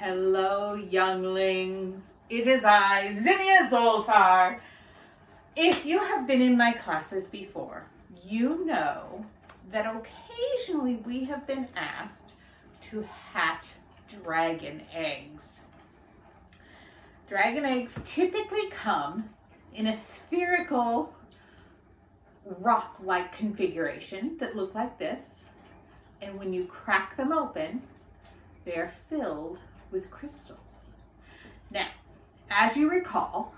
Hello, younglings. It is I, Zinnia Zoltar. If you have been in my classes before, you know that occasionally we have been asked to hatch dragon eggs. Dragon eggs typically come in a spherical rock-like configuration that look like this. And when you crack them open, they're filled with crystals. Now, as you recall,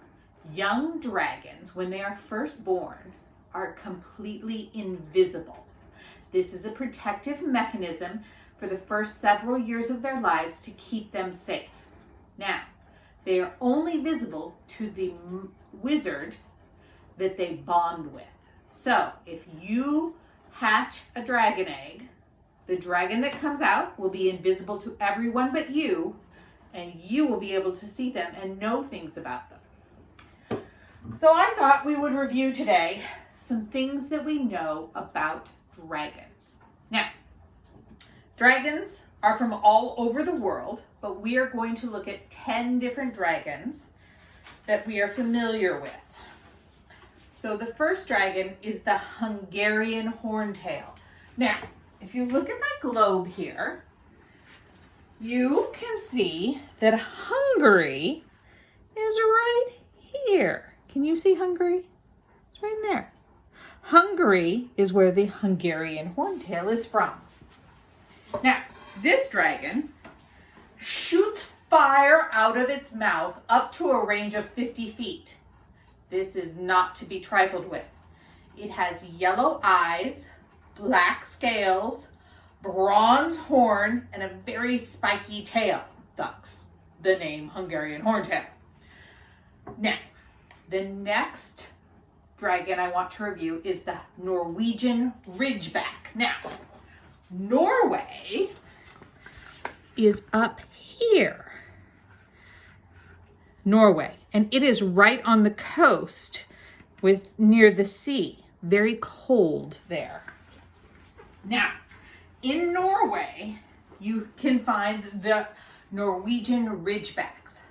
young dragons, when they are first born, are completely invisible. This is a protective mechanism for the first several years of their lives to keep them safe. Now, they are only visible to the wizard that they bond with. So, if you hatch a dragon egg, the dragon that comes out will be invisible to everyone but you, and you will be able to see them and know things about them. So I thought we would review today some things that we know about dragons. Now, dragons are from all over the world, but we are going to look at 10 different dragons that we are familiar with. So the first dragon is the Hungarian horntail. Now, if you look at my globe here, you can see that Hungary is right here. Can you see Hungary? It's right in there. Hungary is where the Hungarian horntail is from. Now, this dragon shoots fire out of its mouth up to a range of 50 feet. This is not to be trifled with. It has yellow eyes, black scales, bronze horn, and a very spiky tail. Thus, the name Hungarian horntail. Now, the next dragon I want to review is the Norwegian ridgeback. Now, Norway is up here. Norway, and it is right on the coast near the sea. Very cold there. Now, in Norway, you can find the Norwegian ridgebacks.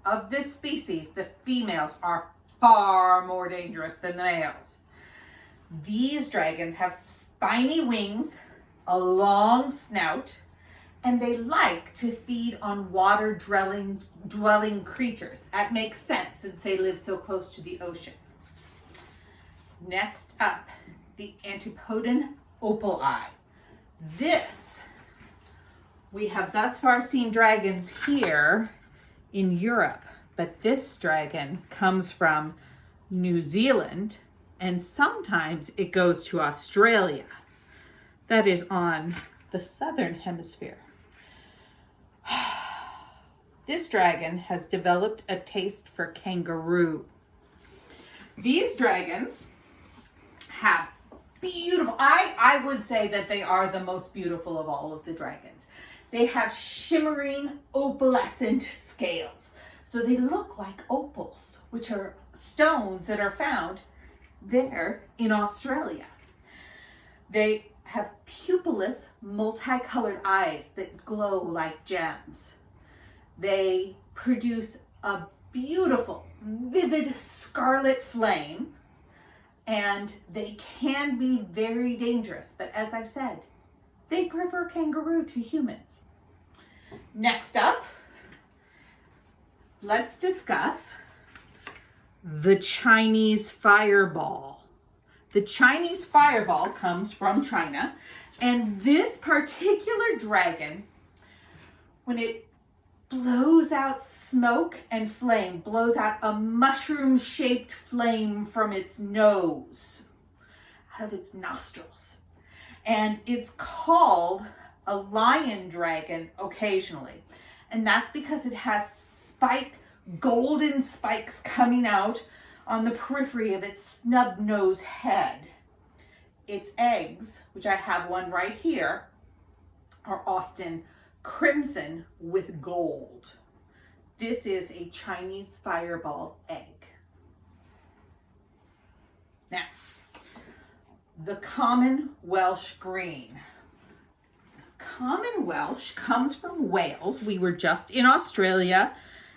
Of this species, the females are far more dangerous than the males. These dragons have spiny wings, a long snout, and they like to feed on water-dwelling creatures. That makes sense since they live so close to the ocean. Next up, the Antipodon opal eye. This, we have thus far seen dragons here in Europe, but this dragon comes from New Zealand, and sometimes it goes to Australia. That is on the southern hemisphere. This dragon has developed a taste for kangaroo. These dragons have beautiful, I would say that they are the most beautiful of all of the dragons. They have shimmering opalescent scales. So they look like opals, which are stones that are found there in Australia. They have pupilless, multicolored eyes that glow like gems. They produce a beautiful, vivid scarlet flame, and they can be very dangerous. But as I said, they prefer kangaroo to humans. Next up, let's discuss the Chinese fireball. The Chinese fireball comes from China, and this particular dragon, when it blows out smoke and flame, blows out a mushroom-shaped flame from its nose, out of its nostrils. And it's called a lion dragon occasionally. And that's because it has golden spikes coming out on the periphery of its snub-nosed head. Its eggs, which I have one right here, are often crimson with gold. This is a Chinese fireball egg. Now, the common Welsh green. common Welsh comes from Wales. We were just in Australia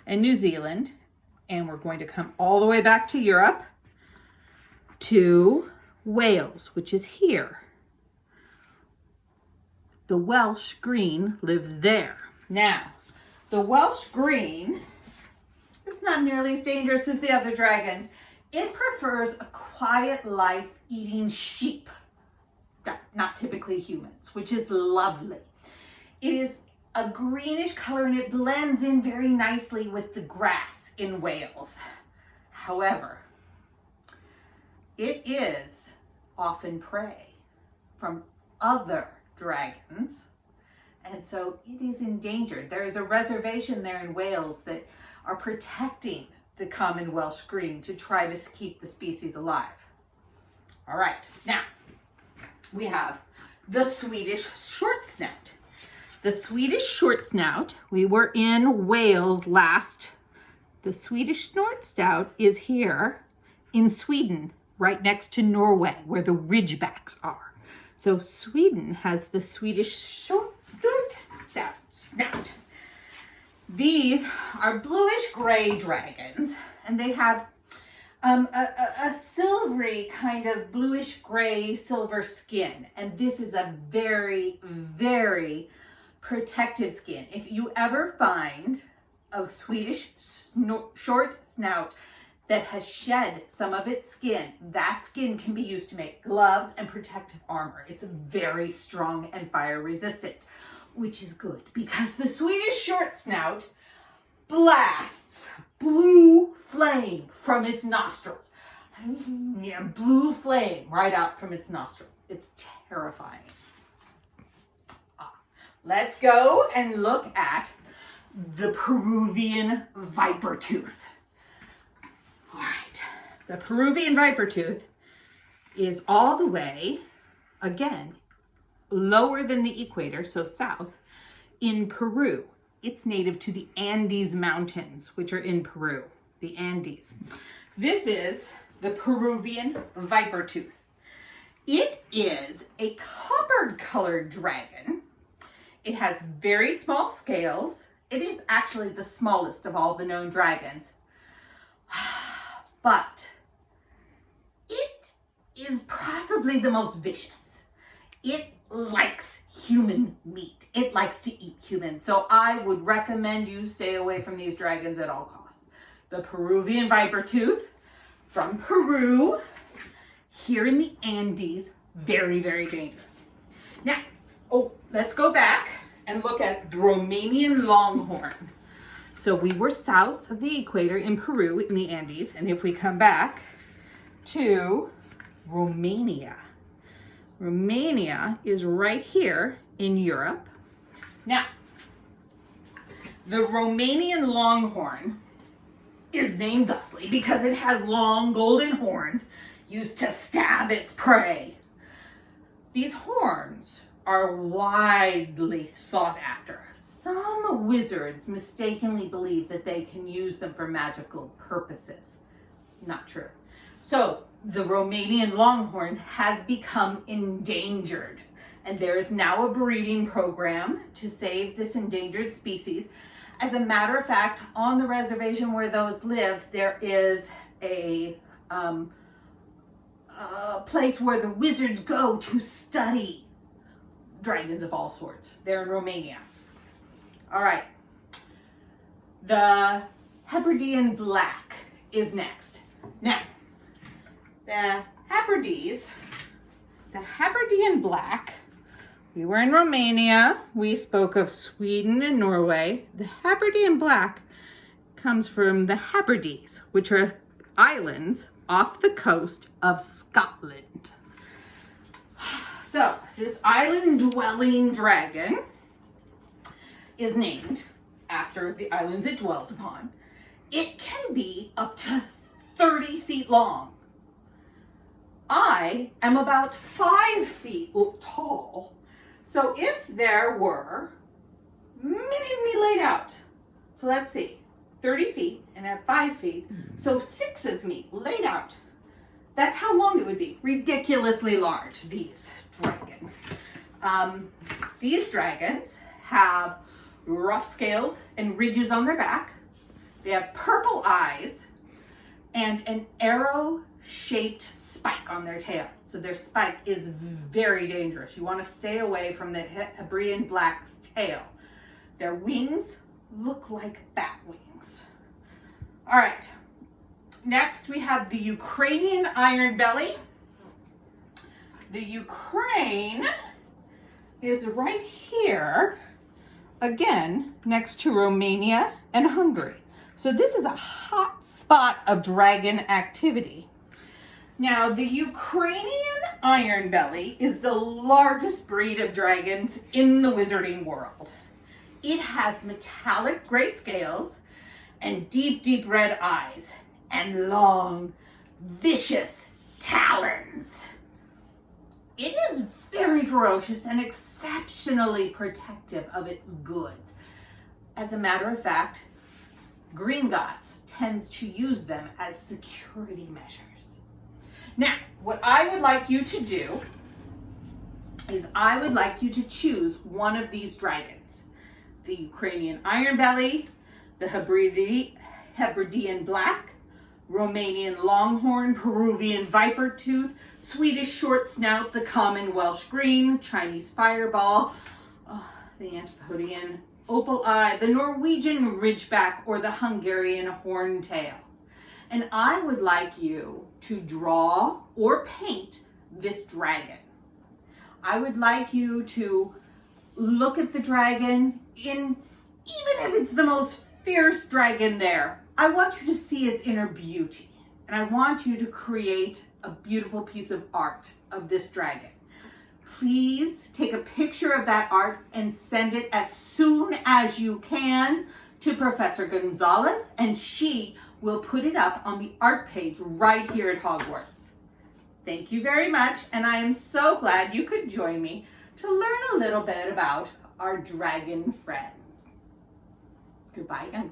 and New Zealand, and we're going to come all the way back to Europe to Wales, which is here. The Welsh green lives there. Now, the Welsh green is not nearly as dangerous as the other dragons. It prefers a quiet life eating sheep, not typically humans, which is lovely. It is a greenish color and it blends in very nicely with the grass in Wales. However, it is often prey from other dragons, and so it is endangered. There is a reservation there in Wales that are protecting the common Welsh green to try to keep the species alive. All right, now we have the Swedish short snout. The Swedish short snout, we were in Wales last. The Swedish short snout is here in Sweden, right next to Norway, where the ridgebacks are. So Sweden has the Swedish short snout. These are bluish gray dragons, and they have a silvery kind of bluish gray silver skin. And this is a very, very protective skin. If you ever find a Swedish short snout that has shed some of its skin, that skin can be used to make gloves and protective armor. It's very strong and fire resistant, which is good because the Swedish short snout blasts blue flame from its nostrils. Yeah, blue flame right out from its nostrils. It's terrifying. Let's go and look at the Peruvian viper tooth. All right, the Peruvian viper tooth is all the way, again, lower than the equator, so south, in Peru. It's native to the Andes Mountains, which are in Peru, the Andes. This is the Peruvian viper tooth. It is a copper-colored dragon. It has very small scales. It is actually the smallest of all the known dragons. But it is possibly the most vicious. It likes human meat. It likes to eat humans. So I would recommend you stay away from these dragons at all costs. The Peruvian viper tooth from Peru, here in the Andes, very, very dangerous. Now, let's go back and look at the Romanian longhorn. So we were south of the equator in Peru in the Andes, and if we come back to Romania, Romania is right here in Europe. Now, the Romanian longhorn is named thusly because it has long golden horns used to stab its prey. These horns are widely sought after. Some wizards mistakenly believe that they can use them for magical purposes. Not true. So the Romanian longhorn has become endangered, and there is now a breeding program to save this endangered species. As a matter of fact, on the reservation where those live, there is a place where the wizards go to study dragons of all sorts. They're in Romania. All right. The Hebridean black is next. Now, the Hebridean black, we were in Romania. We spoke of Sweden and Norway. The Hebridean black comes from the Hebrides, which are islands off the coast of Scotland. So this island-dwelling dragon is named after the islands it dwells upon. It can be up to 30 feet long. I am about 5 feet tall. So if there were many laid out, so let's see, 30 feet and at 5 feet, so 6 of me laid out. That's how long it would be. Ridiculously large, these dragons. These dragons have rough scales and ridges on their back. They have purple eyes and an arrow-shaped spike on their tail. So their spike is very dangerous. You want to stay away from the Hebridean black's tail. Their wings look like bat wings. All right, next we have the Ukrainian iron belly. The Ukraine is right here, again, next to Romania and Hungary. So this is a hot spot of dragon activity. Now, the Ukrainian iron belly is the largest breed of dragons in the wizarding world. It has metallic gray scales and deep, deep red eyes and long, vicious talons. It is very ferocious and exceptionally protective of its goods. As a matter of fact, Gringotts tends to use them as security measures. Now, what I would like you to do is I would like you to choose one of these dragons. The Ukrainian iron belly, the Hebridean black, Romanian longhorn, Peruvian viper tooth, Swedish short snout, the common Welsh green, Chinese fireball, the Antipodean opal eye, the Norwegian ridgeback, or the Hungarian horntail. And I would like you to draw or paint this dragon. I would like you to look at the dragon even if it's the most fierce dragon there. I want you to see its inner beauty, and I want you to create a beautiful piece of art of this dragon. Please take a picture of that art and send it as soon as you can to Professor Gonzalez, and she will put it up on the art page right here at Hogwarts. Thank you very much, and I am so glad you could join me to learn a little bit about our dragon friends. Goodbye, young